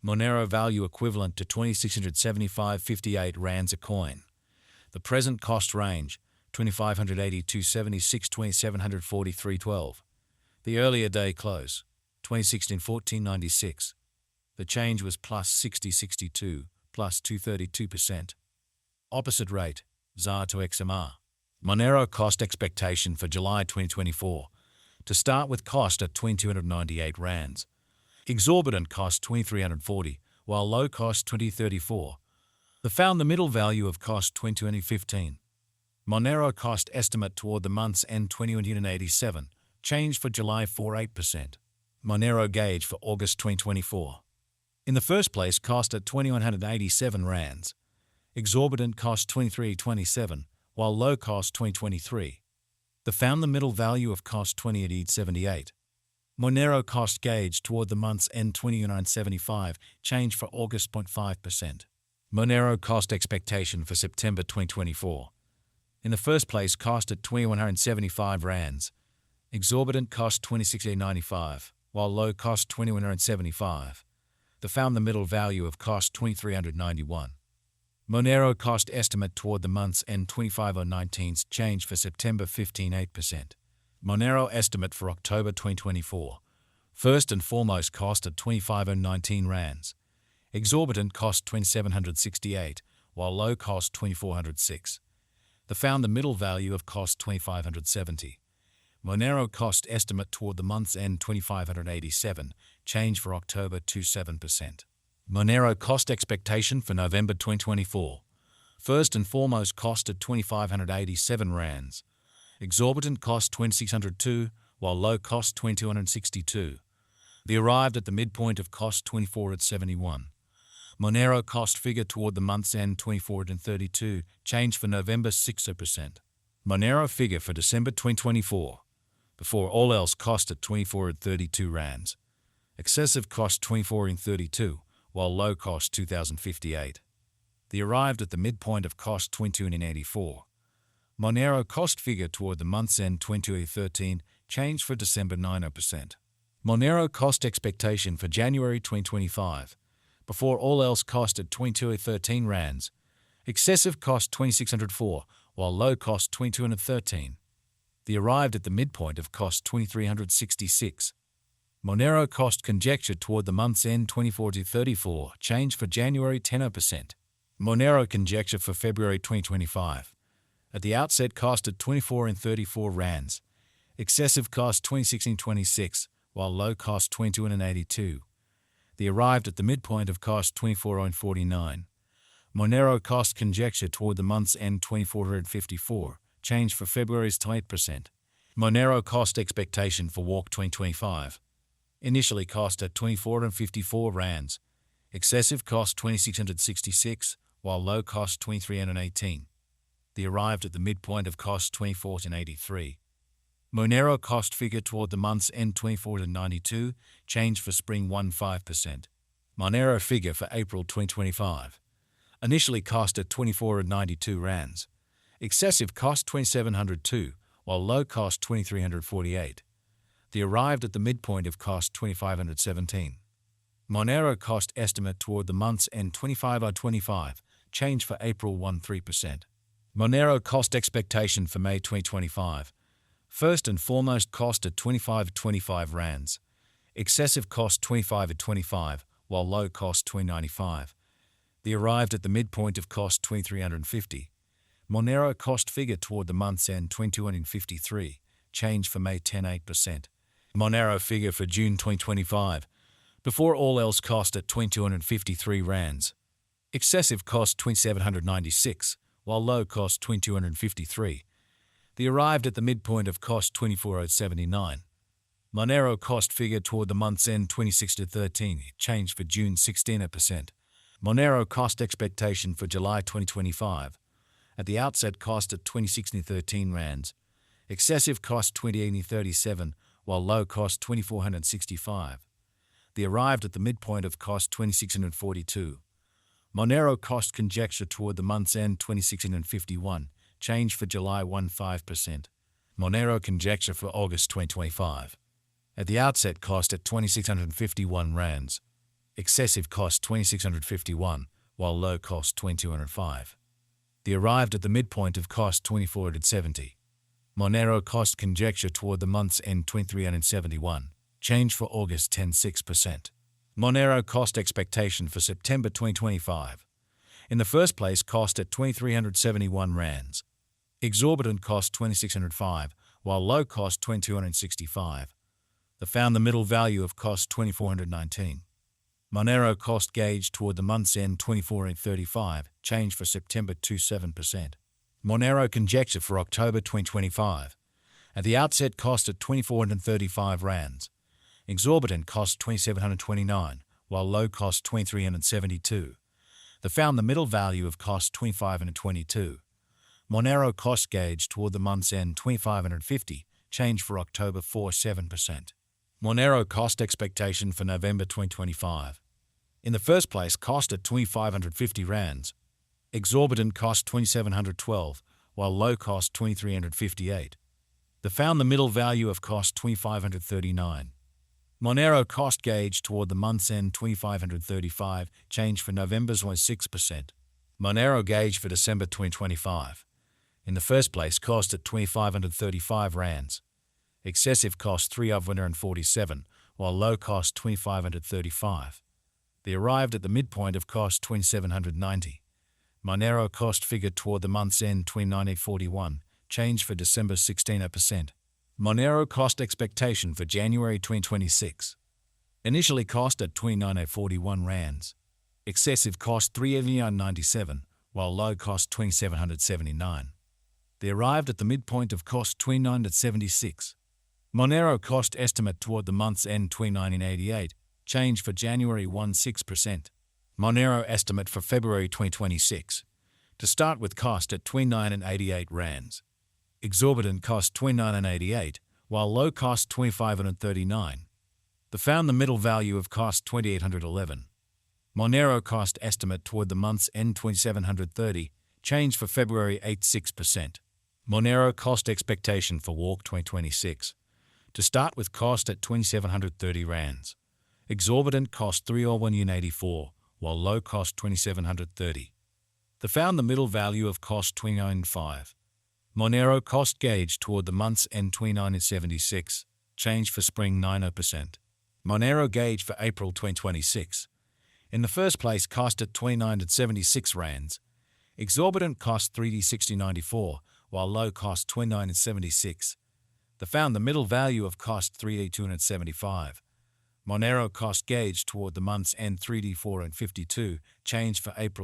Monero value equivalent to 2,675.58 rands a coin. The present cost range, 2,582.76, 2,743.12. The earlier day close, 2016-14.96. The change was plus 60.62, plus 232%. Opposite rate, ZAR to XMR. Monero cost expectation for July 2024. To start with cost at 2,298 rands. Exorbitant cost 2,340, while low cost 2,034. The found the middle value of cost 2015. Monero cost estimate toward the month's end 2087, change for July 48%. Monero gauge for August 2024. In the first place, cost at 2,187 rands. Exorbitant cost 2327, while low cost 2023. The found the middle value of cost 2878. Monero cost gauge toward the month's end 2975, change for August 0.5%. Monero cost expectation for September 2024. In the first place, cost at 2,175 rands. Exorbitant cost 26.95, while low cost 2,175. The found the middle value of cost 2,391. Monero cost estimate toward the month's end 25/19's change for September 15.8%. Monero estimate for October 2024. First and foremost cost at 25/19 rands. Exorbitant cost 2,768, while low cost 2,406. The found the middle value of cost 2,570. Monero cost estimate toward the month's end 2,587, change for October 27%. Monero cost expectation for November 2024. First and foremost cost at 2,587 rands. Exorbitant cost 2,602, while low cost 2,262. The arrived at the midpoint of cost 24.71. Monero cost figure toward the month's end 24.32, change for November 6%. Monero figure for December 2024. Before all else cost at 24.32 rands. Excessive cost 24.32, while low cost 2,058. The arrived at the midpoint of cost 22.84. Monero cost figure toward the month's end 22.13, change for December 9%. Monero cost expectation for January 2025. Before all else cost at 22.13 rands. Excessive cost 2,604, while low cost 2,213. The arrived at the midpoint of cost 2,366. Monero cost conjecture toward the month's end 24.34, change for January 10%. Monero conjecture for February 2025. At the outset cost at 24.34 rands. Excessive cost 26.26, while low cost 22.82. The arrived at the midpoint of cost 24.49. Monero cost conjecture toward the month's end 24.54, change for February's 8%. Monero cost expectation for Walk 2025. Initially cost at 24.54 rands. Excessive cost 2,666, while low cost 23.18. The arrived at the midpoint of cost 24.83. Monero cost figure toward the month's end 24.92, change for spring 15%. Monero figure for April 2025. Initially cost at 24.92 rands. Excessive cost 2,702, while low cost 2,348. The arrived at the midpoint of cost 2,517. Monero cost estimate toward the month's end 25/25, change for April 13%. Monero cost expectation for May 2025. First and foremost cost at 25/25 rands. Excessive cost 25/25, while low cost 20.95. The arrived at the midpoint of cost 2,350. Monero cost figure toward the month's end 21.53, change for May 10.8%. Monero figure for June 2025. Before all else cost at 2,253 rands. Excessive cost 2,796, while low cost 2,253. The arrived at the midpoint of cost 24.79. Monero cost figure toward the month's end 26.13, change for June 16%. Monero cost expectation for July 2025. At the outset cost at 26.13 rands. Excessive cost 28.37, while low cost 2,465. The arrived at the midpoint of cost 2,642. Monero cost conjecture toward the month's end 2,651, change for July 15%. Monero conjecture for August 2025. At the outset cost at 2,651 rands. Excessive cost 2651, while low cost 2205. They arrived at the midpoint of cost 2470. Monero cost conjecture toward the month's end 2371. Change for August 10.6%. Monero cost expectation for September 2025. In the first place, cost at 2371 rands. Exorbitant cost 2605, while low cost 2265. They found the middle value of cost 2419. Monero cost gauge toward the month's end 2435, change for September 27%. Monero conjecture for October 2025. At the outset, cost at 2435 rands. Exorbitant cost 2729, while low cost 2372. They found the middle value of cost 2522. Monero cost gauge toward the month's end 2550, change for October 47%. Monero cost expectation for November 2025. In the first place, cost at 2550 rands. Exorbitant cost 2712, while low cost 2358. They found the middle value of cost 2539. Monero cost gauge toward the month's end 2535, change for November's was 6%. Monero gauge for December 2025. In the first place, cost at 2535 rands. Excessive cost 347, while low cost 2535. They arrived at the midpoint of cost 2790. Monero cost figure toward the month's end 2941, change for December 16%. Monero cost expectation for January 2026. Initially cost at 2941 rands. Excessive cost 397, while low cost 2779. They arrived at the midpoint of cost 2976. Monero cost estimate toward the month's end 2988, change for January 16%. Monero estimate for February 2026. To start with, cost at 2988 rands. Exorbitant cost 2988, while low cost 2539. They found the middle value of cost 2811. Monero cost estimate toward the month's end 2730, change for February 86%. Monero cost expectation for Walk 2026. To start with, cost at 2730 rands. Exorbitant cost 30184, while low cost 2730. They found the middle value of cost 2905. Monero cost gauge toward the month's end 2976, change for spring 90%. Monero gauge for April 2026. In the first place, cost at 2976 rands. Exorbitant cost 3D6094, while low cost 2976. They found the middle value of cost 3D275. Monero cost gauge toward the month's end 3D452, change for April